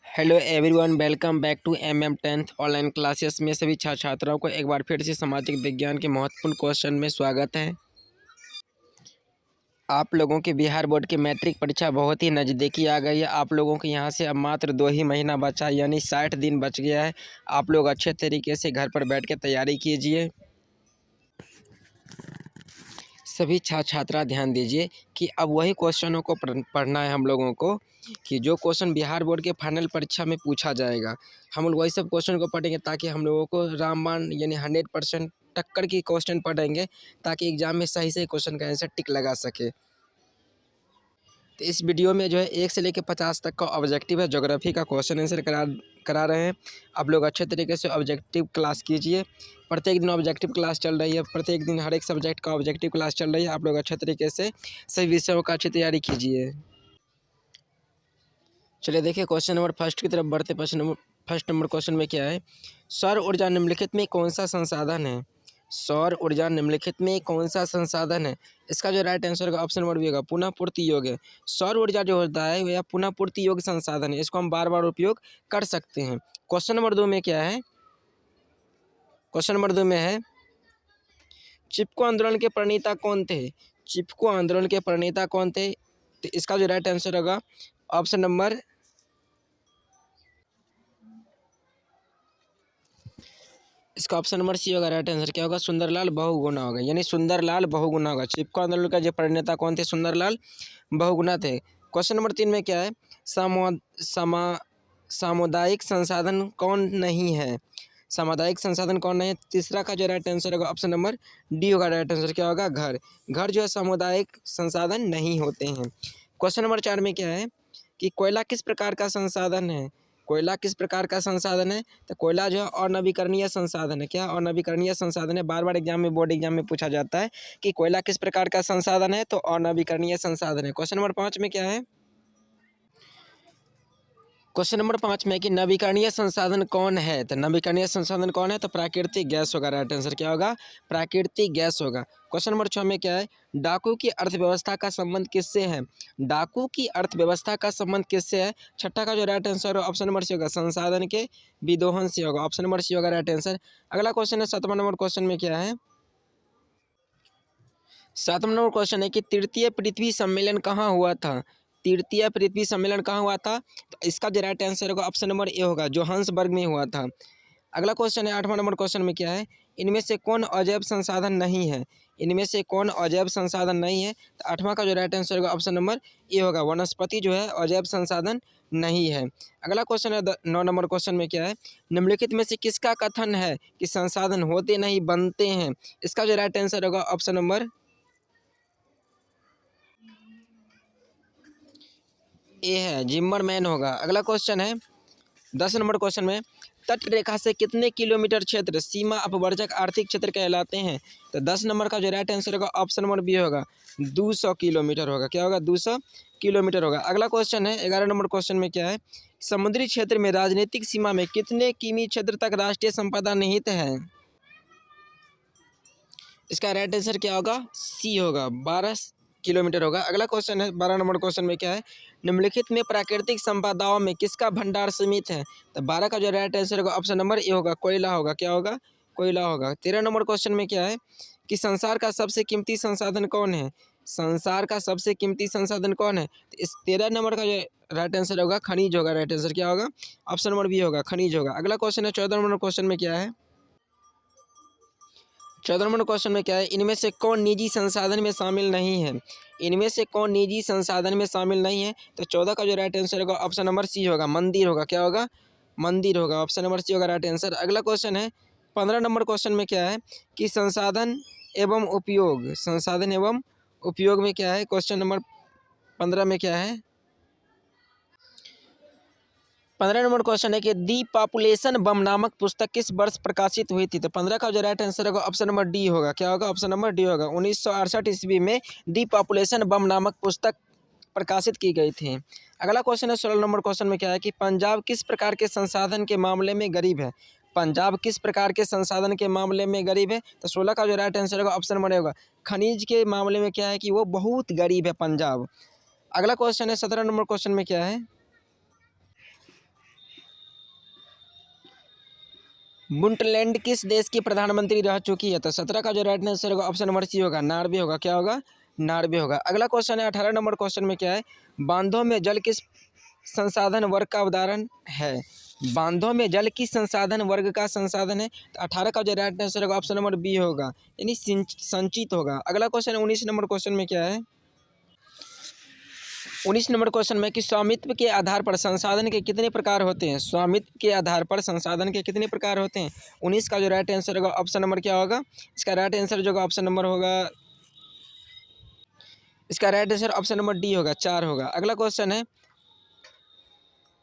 Hello everyone, welcome back to MM 10th online classes में सभी छात्र छात्राओं को एक बार फिर से सामाजिक विज्ञान के महत्वपूर्ण क्वेश्चन में स्वागत है। आप लोगों के बिहार बोर्ड की मैट्रिक परीक्षा बहुत ही नज़दीकी आ गई है। आप लोगों के यहाँ से अब मात्र 2 ही महीना बचा है, यानी 60 दिन बच गया है। आप लोग अच्छे तरीके से घर पर बैठ के तैयारी कीजिए। सभी छात्र छात्रा ध्यान दीजिए कि अब वही क्वेश्चनों को पढ़ना है हम लोगों को कि जो क्वेश्चन बिहार बोर्ड के फाइनल परीक्षा में पूछा जाएगा। हम लोग वही सब क्वेश्चन को पढ़ेंगे ताकि हम लोगों को रामबाण यानी 100% टक्कर की क्वेश्चन पढ़ेंगे, ताकि एग्जाम में सही सही क्वेश्चन का आंसर टिक लगा सके। तो इस वीडियो में जो है 1 से लेकर 50 तक का ऑब्जेक्टिव है, ज्योग्राफी का क्वेश्चन आंसर करा रहे हैं। आप लोग अच्छे तरीके से ऑब्जेक्टिव क्लास कीजिए। प्रत्येक दिन ऑब्जेक्टिव क्लास चल रही है, प्रत्येक दिन हर एक सब्जेक्ट का ऑब्जेक्टिव क्लास चल रही है। आप लोग अच्छे तरीके से सभी विषयों का अच्छी तैयारी कीजिए। चलिए देखिए क्वेश्चन नंबर फर्स्ट की तरफ बढ़ते। फर्स्ट नंबर क्वेश्चन में क्या है? सौर ऊर्जा निम्नलिखित में कौन सा संसाधन है? सौर ऊर्जा निम्नलिखित में कौन सा संसाधन है? इसका जो राइट आंसर होगा ऑप्शन नंबर बी होगा, पुनः पूर्ति योग्य। सौर ऊर्जा जो होता है वह पुनः पूर्ति योग्य संसाधन है, इसको हम बार बार उपयोग कर सकते हैं। क्वेश्चन नंबर 2 में क्या है? क्वेश्चन नंबर 2 में है, चिपको आंदोलन के प्रणेता कौन थे? चिपको आंदोलन के प्रणेता कौन थे? तो इसका जो राइट आंसर होगा ऑप्शन नंबर इसका ऑप्शन नंबर सी होगा। राइट आंसर क्या होगा? सुंदरलाल बहुगुणा होगा, यानी सुंदरलाल बहुगुणा होगा। चिपको आंदोलन का जो प्रणेता कौन थे? सुंदरलाल बहुगुणा थे। क्वेश्चन नंबर 3 में क्या है? सामुदायिक संसाधन कौन नहीं है? सामुदायिक संसाधन कौन नहीं है? तीसरा का जो राइट आंसर होगा ऑप्शन नंबर डी होगा। राइट आंसर क्या होगा? घर। घर जो है सामुदायिक संसाधन नहीं होते हैं। क्वेश्चन नंबर 4 में क्या है कि कोयला किस प्रकार का संसाधन है? कोयला किस प्रकार का संसाधन है? तो कोयला जो है अनवीकरणीय संसाधन है। क्या अनवीकरणीय संसाधन है? बार बार एग्जाम में, बोर्ड एग्जाम में पूछा जाता है कि कोयला किस प्रकार का संसाधन है, तो अनवीकरणीय संसाधन है। क्वेश्चन नंबर 5 में क्या है? क्वेश्चन नंबर 5 में कि नवीकरणीय संसाधन कौन है? तो नवीकरणीय संसाधन कौन है? तो प्राकृतिक गैस होगा। राइट आंसर क्या होगा? प्राकृतिक गैस होगा। क्वेश्चन नंबर 6 में क्या है? डाकू की अर्थव्यवस्था का संबंध किससे है? डाकू की अर्थव्यवस्था का संबंध किससे है? छठा का जो राइट आंसर है ऑप्शन नंबर सी होगा, संसाधन के विदोहन से होगा। ऑप्शन नंबर सी होगा राइट आंसर। अगला क्वेश्चन है 7वां नंबर क्वेश्चन में क्या है? 7वां नंबर क्वेश्चन है कि तृतीय पृथ्वी सम्मेलन कहाँ हुआ था? तृतीय पृथ्वी सम्मेलन कहाँ हुआ था? तो इसका जो राइट आंसर होगा ऑप्शन नंबर ए होगा, जोहान्सबर्ग में हुआ था। अगला क्वेश्चन है 8वां नंबर क्वेश्चन में क्या है? इनमें से कौन अजैव संसाधन नहीं है? इनमें से कौन अजैव संसाधन नहीं है? तो 8वां का जो राइट आंसर होगा ऑप्शन नंबर ए होगा, वनस्पति जो है अजैव संसाधन नहीं है। अगला क्वेश्चन है 9 नंबर क्वेश्चन में क्या है? निम्नलिखित में से किसका कथन है कि संसाधन होते नहीं बनते हैं? इसका जो राइट आंसर होगा ऑप्शन नंबर ए है, जिम्मरमैन होगा। अगला क्वेश्चन है 10 नंबर क्वेश्चन में, तट रेखा से कितने किलोमीटर क्षेत्र सीमा अपवर्जक आर्थिक क्षेत्र कहलाते हैं? तो 10 नंबर का जो राइट आंसर होगा ऑप्शन नंबर बी होगा, 200 किलोमीटर होगा। क्या होगा? 200 किलोमीटर होगा। अगला क्वेश्चन है 11 नंबर क्वेश्चन में क्या है? समुद्री क्षेत्र में राजनीतिक सीमा में कितने किमी क्षेत्र तक राष्ट्रीय संपदा निहित है? इसका राइट आंसर क्या होगा? सी होगा, 12 किलोमीटर होगा। अगला क्वेश्चन है 12 नंबर क्वेश्चन में क्या है? निम्नलिखित में प्राकृतिक संपदाओं में किसका भंडार सीमित है? तो 12 का जो राइट आंसर होगा ऑप्शन नंबर ए होगा, कोयला होगा। क्या होगा? कोयला होगा। 13 नंबर क्वेश्चन में क्या है कि संसार का सबसे कीमती संसाधन कौन है? संसार का सबसे कीमती संसाधन कौन है? तो इस 13 नंबर का जो राइट आंसर होगा खनिज होगा। राइट आंसर क्या होगा? ऑप्शन नंबर बी होगा, खनिज होगा। अगला क्वेश्चन है 14 नंबर क्वेश्चन में क्या है? 14 नंबर क्वेश्चन में क्या है? इनमें से कौन निजी संसाधन में शामिल नहीं है? इनमें से कौन निजी संसाधन में शामिल नहीं है? तो 14 का जो राइट आंसर होगा ऑप्शन नंबर सी होगा, मंदिर होगा। क्या होगा? मंदिर होगा। ऑप्शन नंबर सी होगा राइट आंसर। अगला क्वेश्चन है 15 नंबर क्वेश्चन में क्या है कि संसाधन एवं उपयोग, संसाधन एवं उपयोग में क्या है? क्वेश्चन नंबर 15 में क्या है? 15 नंबर क्वेश्चन है कि दी पॉपुलेशन बम नामक पुस्तक किस वर्ष प्रकाशित हुई थी? तो 15 का जो राइट आंसर होगा ऑप्शन नंबर डी होगा। क्या होगा? ऑप्शन नंबर डी होगा, 1968 ईस्वी में दी पॉपुलेशन बम नामक पुस्तक प्रकाशित की गई थी। अगला क्वेश्चन है 16 नंबर क्वेश्चन में क्या है कि पंजाब किस प्रकार के संसाधन के मामले में गरीब है? पंजाब किस प्रकार के संसाधन के मामले में गरीब है? तो 16 का जो राइट आंसर होगा ऑप्शन नंबर होगा, खनिज के मामले में क्या है कि वो बहुत गरीब है पंजाब। अगला क्वेश्चन है 17 नंबर क्वेश्चन में क्या है? पुंटलैंड किस देश की प्रधानमंत्री रह चुकी है? तो 17 का जो राइट आंसर होगा ऑप्शन नंबर सी होगा, नार्वे होगा। क्या होगा? नार्वे होगा। अगला क्वेश्चन है 18 नंबर क्वेश्चन में क्या है? बांधों में जल किस संसाधन वर्ग का उदाहरण है? बांधों में जल किस संसाधन वर्ग का संसाधन है? तो 18 का जो राइट आंसर होगा ऑप्शन नंबर बी होगा, यानी संचित होगा। अगला क्वेश्चन है 19 नंबर क्वेश्चन में क्या है? 19 नंबर क्वेश्चन में कि स्वामित्व के आधार पर संसाधन के कितने प्रकार होते हैं? स्वामित्व के आधार पर संसाधन के कितने प्रकार होते हैं? 19 का जो राइट आंसर होगा ऑप्शन नंबर क्या होगा? इसका राइट आंसर जो होगा ऑप्शन नंबर होगा, इसका right answer option number D होगा, 4 होगा। अगला क्वेश्चन है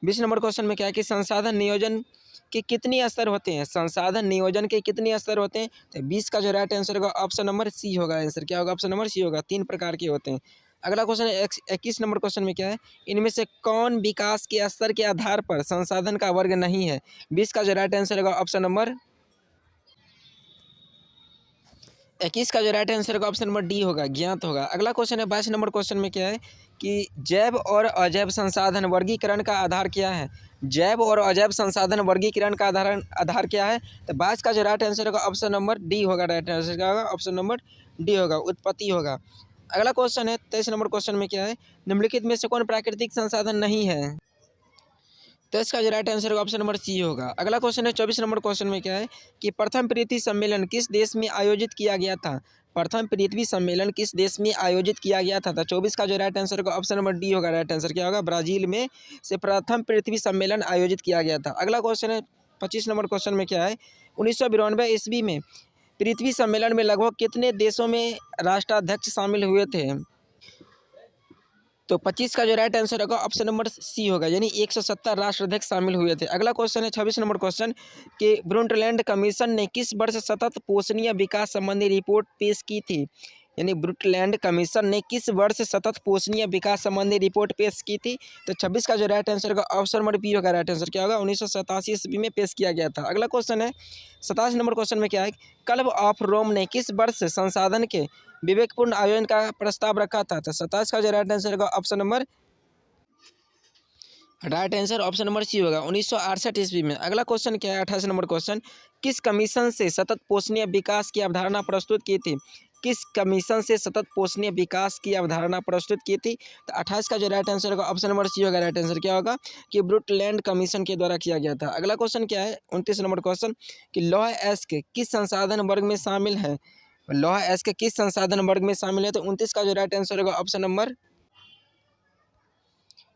20 नंबर क्वेश्चन में क्या है कि संसाधन नियोजन के कितने स्तर होते हैं? संसाधन नियोजन के कितने स्तर होते हैं? तो 20 का जो राइट आंसर होगा ऑप्शन नंबर सी होगा। आंसर क्या होगा? ऑप्शन नंबर सी होगा, 3 प्रकार के होते हैं। अगला क्वेश्चन है 21 नंबर क्वेश्चन में क्या है? इनमें से कौन विकास के स्तर के आधार पर संसाधन का वर्ग नहीं है? 20 का जो राइट आंसर होगा ऑप्शन नंबर 21 का जो राइट आंसर होगा ऑप्शन नंबर डी होगा, ज्ञात होगा। अगला क्वेश्चन है 22 नंबर क्वेश्चन में क्या है कि जैव और अजैव संसाधन वर्गीकरण का आधार क्या है? जैव और अजैव संसाधन वर्गीकरण का आधार क्या है? तो 22 का जो राइट आंसर होगा ऑप्शन नंबर डी होगा। राइट आंसर क्या होगा? ऑप्शन नंबर डी होगा, उत्पत्ति होगा। अगला क्वेश्चन है 23 नंबर क्वेश्चन में क्या है? निम्नलिखित में से कौन प्राकृतिक संसाधन नहीं है? तो इसका जो राइट आंसर होगा ऑप्शन नंबर सी होगा। अगला क्वेश्चन है 24 नंबर क्वेश्चन में क्या है कि प्रथम पृथ्वी सम्मेलन किस देश में आयोजित किया गया था? प्रथम पृथ्वी सम्मेलन किस देश में आयोजित किया गया था? तो 24 का जो राइट आंसर होगा ऑप्शन नंबर डी होगा। राइट आंसर क्या होगा? ब्राजील में से प्रथम पृथ्वी सम्मेलन आयोजित किया गया था। अगला क्वेश्चन है 25 नंबर क्वेश्चन में क्या है? 1992 ईस्वी में पृथ्वी सम्मेलन में लगभग कितने देशों में राष्ट्राध्यक्ष शामिल हुए थे? तो 25 का जो राइट आंसर होगा ऑप्शन नंबर सी होगा, यानी 170 राष्ट्राध्यक्ष शामिल हुए थे। अगला क्वेश्चन है 26 नंबर क्वेश्चन कि ब्रुंटलैंड कमीशन ने किस वर्ष सतत पोषणीय विकास संबंधी रिपोर्ट पेश की थी? यानी ब्रुंटलैंड कमीशन ने किस वर्ष सतत पोषणीय विकास संबंधी रिपोर्ट पेश की थी? तो 26 का जो राइट आंसर होगा ऑप्शन नंबर बी होगा। राइट आंसर क्या होगा? 1987 ईस्वी में पेश किया गया था। अगला क्वेश्चन है 27 नंबर क्वेश्चन में क्या है? क्लब ऑफ रोम ने किस वर्ष संसाधन के विवेकपूर्ण आयोजन का प्रस्ताव रखा था? तो 27 का जो राइट आंसर होगा option number right answer option number C होगा, 1968 ईस्वी में। अगला क्वेश्चन क्या है 28 नंबर क्वेश्चन? किस कमीशन से सतत पोषणीय विकास की अवधारणा प्रस्तुत की थी? किस कमीशन से सतत पोषणीय विकास की अवधारणा प्रस्तुत की थी? तो 28 का जो राइट आंसर होगा ऑप्शन नंबर सी होगा। राइट आंसर क्या होगा? कि ब्रुंटलैंड कमीशन के द्वारा किया गया था। अगला क्वेश्चन क्या है 29 नंबर क्वेश्चन कि लौह अयस्क किस संसाधन वर्ग में शामिल है? लौह अयस्क किस संसाधन वर्ग में शामिल है? तो 29 का जो राइट आंसर होगा ऑप्शन नंबर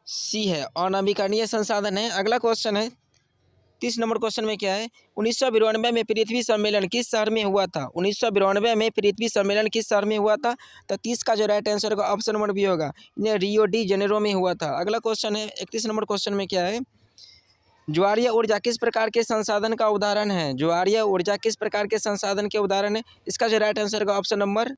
सी है, अनवीकरणीय संसाधन है। अगला क्वेश्चन है 30 नंबर क्वेश्चन में क्या है? 1992 में पृथ्वी सम्मेलन किस शहर में हुआ था? 1992 में पृथ्वी सम्मेलन किस शहर में हुआ था? तो 30 का जो राइट आंसर होगा ऑप्शन नंबर बी होगा, ये रियो डी जेनेरो में हुआ था। अगला क्वेश्चन है 31 नंबर क्वेश्चन में क्या है? ज्वारीय ऊर्जा किस प्रकार के संसाधन का उदाहरण है? ज्वारीय ऊर्जा किस प्रकार के संसाधन के उदाहरण है? इसका जो राइट आंसर होगा ऑप्शन नंबर,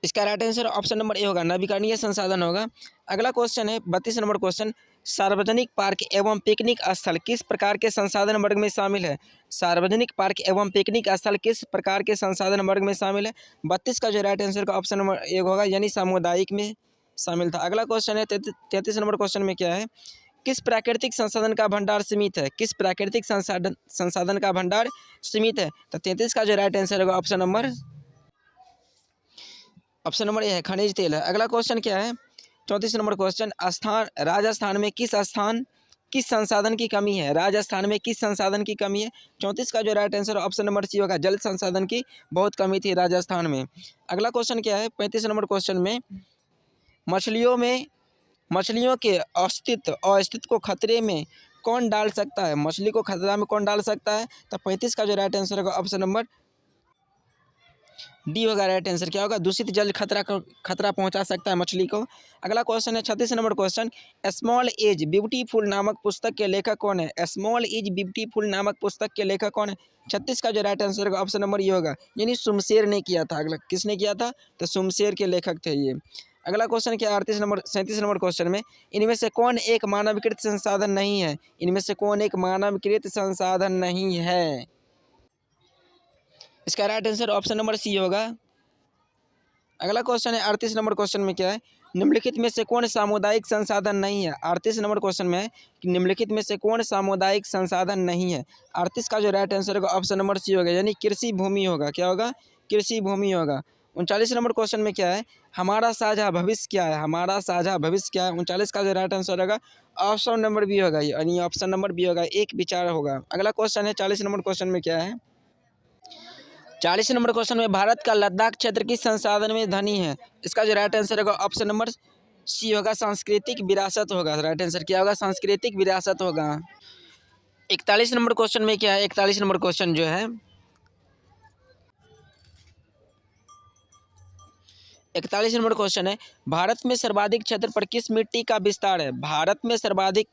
इसका right answer option number A होगा, नवीकरणीय संसाधन होगा। अगला क्वेश्चन है 32 नंबर क्वेश्चन, सार्वजनिक पार्क एवं पिकनिक स्थल किस प्रकार के संसाधन वर्ग में शामिल है? सार्वजनिक पार्क एवं पिकनिक स्थल किस प्रकार के संसाधन वर्ग में शामिल है? 32 का जो राइट आंसर का ऑप्शन नंबर ए होगा, यानी सामुदायिक में शामिल था। अगला क्वेश्चन है 33 नंबर क्वेश्चन में क्या है? किस प्राकृतिक संसाधन का भंडार सीमित है? किस प्राकृतिक संसाधन का भंडार सीमित है? तो 33 का जो राइट आंसर होगा ऑप्शन नंबर ए है, खनिज तेल है। अगला क्वेश्चन क्या है 34 नंबर क्वेश्चन, राजस्थान में किस संसाधन की कमी है? राजस्थान में किस संसाधन की कमी है? 34 का जो right answer option number C होगा, जल संसाधन की बहुत कमी थी राजस्थान में। अगला क्वेश्चन क्या है 35 नंबर क्वेश्चन में, मछलियों के अस्तित्व को खतरे में कौन डाल सकता है? मछली को खतरा में कौन डाल सकता है? तो 35 का जो राइट आंसर होगा ऑप्शन नंबर डी होगा। राइट आंसर क्या होगा? दूषित जल खतरा पहुंचा सकता है मछली को। अगला क्वेश्चन है 36 number question, small is beautiful नामक पुस्तक के लेखक कौन है? स्मॉल एज ब्यूटीफुल नामक पुस्तक के लेखक कौन है? 36 का जो राइट आंसर होगा ऑप्शन नंबर ये होगा, यानी शुमशेर ने किया था। अगला किसने किया था? तो शुमशेर के लेखक थे ये। अगला क्वेश्चन क्या 37 नंबर क्वेश्चन में, इनमें से कौन एक मानवीकृत संसाधन नहीं है? इनमें से कौन एक मानवीकृत संसाधन नहीं है? इसका right answer option number C होगा। अगला क्वेश्चन है 38 नंबर क्वेश्चन में क्या है? निम्नलिखित में से कौन सामुदायिक संसाधन नहीं है? 38 नंबर क्वेश्चन में है कि निम्नलिखित में से कौन सामुदायिक संसाधन नहीं है? 38 का जो राइट आंसर होगा ऑप्शन नंबर सी होगा, यानी कृषि भूमि होगा। क्या होगा? कृषि भूमि होगा। 39 नंबर क्वेश्चन में क्या है? हमारा साझा भविष्य क्या है? हमारा साझा भविष्य क्या है? 39 का जो राइट आंसर होगा ऑप्शन नंबर बी होगा, यानी ऑप्शन नंबर बी होगा, एक विचार होगा। अगला क्वेश्चन है 40 नंबर क्वेश्चन में क्या है? 40 नंबर क्वेश्चन में भारत का लद्दाख क्षेत्र किस संसाधन में धनी है? इसका जो राइट आंसर होगा ऑप्शन नंबर सी होगा, सांस्कृतिक विरासत होगा। राइट आंसर क्या होगा? सांस्कृतिक विरासत होगा। 41 नंबर क्वेश्चन में क्या है? 41 नंबर क्वेश्चन जो है 41 नंबर क्वेश्चन है, भारत में सर्वाधिक क्षेत्र पर किस मिट्टी का विस्तार है? भारत में सर्वाधिक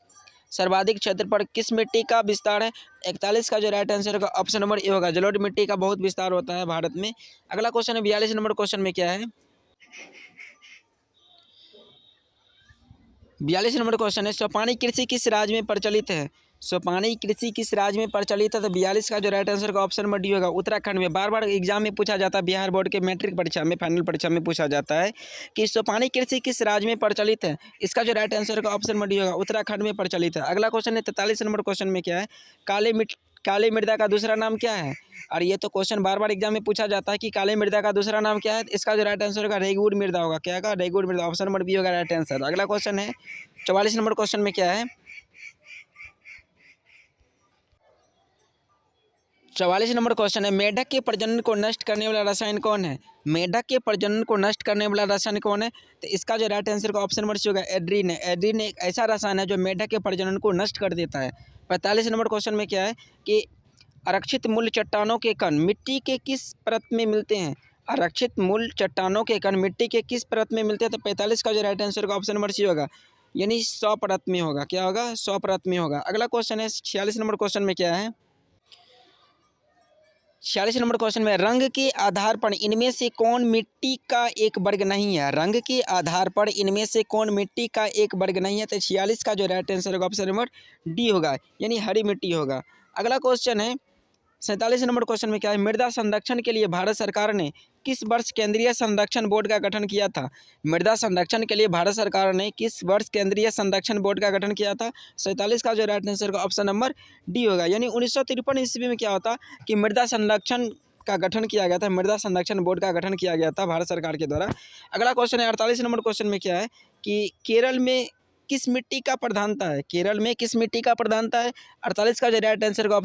क्षेत्र पर किस मिट्टी का विस्तार है? 41 का जो राइट आंसर होगा ऑप्शन नंबर ए होगा, जलोढ़ मिट्टी का बहुत विस्तार होता है भारत में। अगला क्वेश्चन है 42 नंबर क्वेश्चन में क्या है? 42 नंबर क्वेश्चन है, सोपानी कृषि किस राज्य में प्रचलित है? सोपानी कृषि किस राज्य में प्रचलित है? तो 42 का जो राइट आंसर का ऑप्शन नंबर डी होगा, उत्तराखंड में। बार बार एग्जाम में पूछा जाता है, बिहार बोर्ड के मैट्रिक परीक्षा में, फाइनल परीक्षा में पूछा जाता है कि सोपानी कृषि किस राज्य में प्रचलित है? इसका जो राइट आंसर का ऑप्शन नंबर डी होगा, उत्तराखंड में प्रचलित है। अगला क्वेश्चन है 43 नंबर क्वेश्चन में क्या है? काली मृदा का दूसरा नाम क्या है? और ये तो क्वेश्चन बार बार एग्जाम में पूछा जाता है कि काली मृदा का दूसरा नाम क्या है? इसका जो राइट आंसर होगा रेगुड़ मृदा होगा। क्या होगा? रेगुड़ मृदा, ऑप्शन नंबर बी होगा राइट आंसर। अगला क्वेश्चन है 44 नंबर क्वेश्चन में क्या है? 44 नंबर क्वेश्चन है, मेढक के प्रजनन को नष्ट करने वाला रसायन कौन है? मेढक के प्रजनन को नष्ट करने वाला रसायन कौन है? तो इसका जो राइट आंसर का ऑप्शन नंबर सी होगा, एड्रीन है। एड्रीन एक ऐसा रसायन है जो मेढक के प्रजनन को नष्ट कर देता है। 45 नंबर क्वेश्चन में क्या है कि आरक्षित मूल चट्टानों के कण मिट्टी के किस परत में मिलते हैं? आरक्षित मूल चट्टानों के कण मिट्टी के किस परत में मिलते हैं? तो 45 का जो राइट आंसर का ऑप्शन नंबर सी होगा, यानी 100 परत में होगा। क्या होगा? 100 परत में होगा। अगला क्वेश्चन है 46 नंबर क्वेश्चन में क्या है? 46 नंबर क्वेश्चन में, रंग के आधार पर इनमें से कौन मिट्टी का एक वर्ग नहीं है? रंग के आधार पर इनमें से कौन मिट्टी का एक वर्ग नहीं है? तो 46 का जो राइट आंसर होगा ऑप्शन नंबर डी होगा, यानी हरी मिट्टी होगा। अगला क्वेश्चन है 47 नंबर क्वेश्चन में क्या है? मृदा संरक्षण के लिए भारत सरकार ने किस वर्ष केंद्रीय संरक्षण बोर्ड का गठन किया था? मृदा संरक्षण के लिए भारत सरकार ने किस वर्ष केंद्रीय संरक्षण बोर्ड का गठन किया था? 47 का जो राइट आंसर का ऑप्शन नंबर डी होगा, यानी 1953 ईस्वी में क्या होता कि मृदा संरक्षण का गठन किया गया था, मृदा संरक्षण बोर्ड का गठन किया गया था भारत सरकार के द्वारा। अगला क्वेश्चन है 48 नंबर क्वेश्चन में क्या है कि केरल में किस मिट्टी का प्रधानता है? केरल में किस मिट्टी का प्रधानता है? 48 का जो राइट आंसर का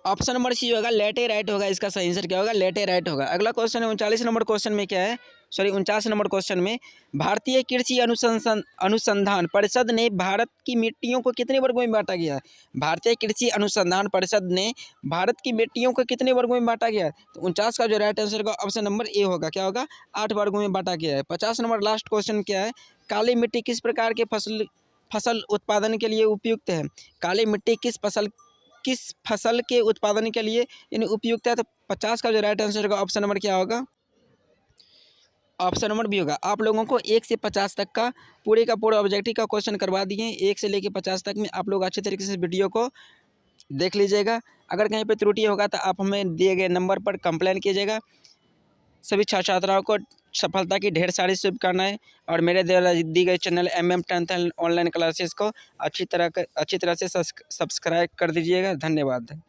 ऑप्शन नंबर सी होगा, लैटेराइट होगा। इसका सही आंसर क्या होगा? लैटेराइट होगा। अगला क्वेश्चन है 39 नंबर क्वेश्चन में क्या है? 49 नंबर क्वेश्चन में, भारतीय कृषि अनुसंधान परिषद ने भारत की मिट्टियों को कितने वर्गों में बांटा गया है? भारतीय कृषि अनुसंधान परिषद ने भारत की मिट्टियों को कितने वर्गों में बांटा गया है? तो 49 का जो राइट आंसर का ऑप्शन नंबर ए होगा। क्या होगा? 8 वर्गों में बांटा गया है। 50 नंबर लास्ट क्वेश्चन क्या है? काली मिट्टी किस प्रकार के फसल उत्पादन के लिए उपयुक्त है? काली मिट्टी किस फसल के उत्पादन के लिए यानी उपयुक्त है? तो 50 का जो राइट आंसर होगा ऑप्शन नंबर क्या होगा? ऑप्शन नंबर बी होगा। आप लोगों को 1 से 50 तक का पूरे का पूरा ऑब्जेक्टिव का क्वेश्चन करवा दिए। 1 से लेकर 50 तक में आप लोग अच्छे तरीके से वीडियो को देख लीजिएगा। अगर कहीं पे त्रुटि होगा तो आप हमें दिए गए नंबर पर कंप्लेन कीजिएगा। सभी छात्राओं को सफलता की ढेर सारी शुभकामनाएं, और मेरे द्वारा दी गई channel MM 10th online classes को अच्छी तरह से सब्सक्राइब कर दीजिएगा। धन्यवाद।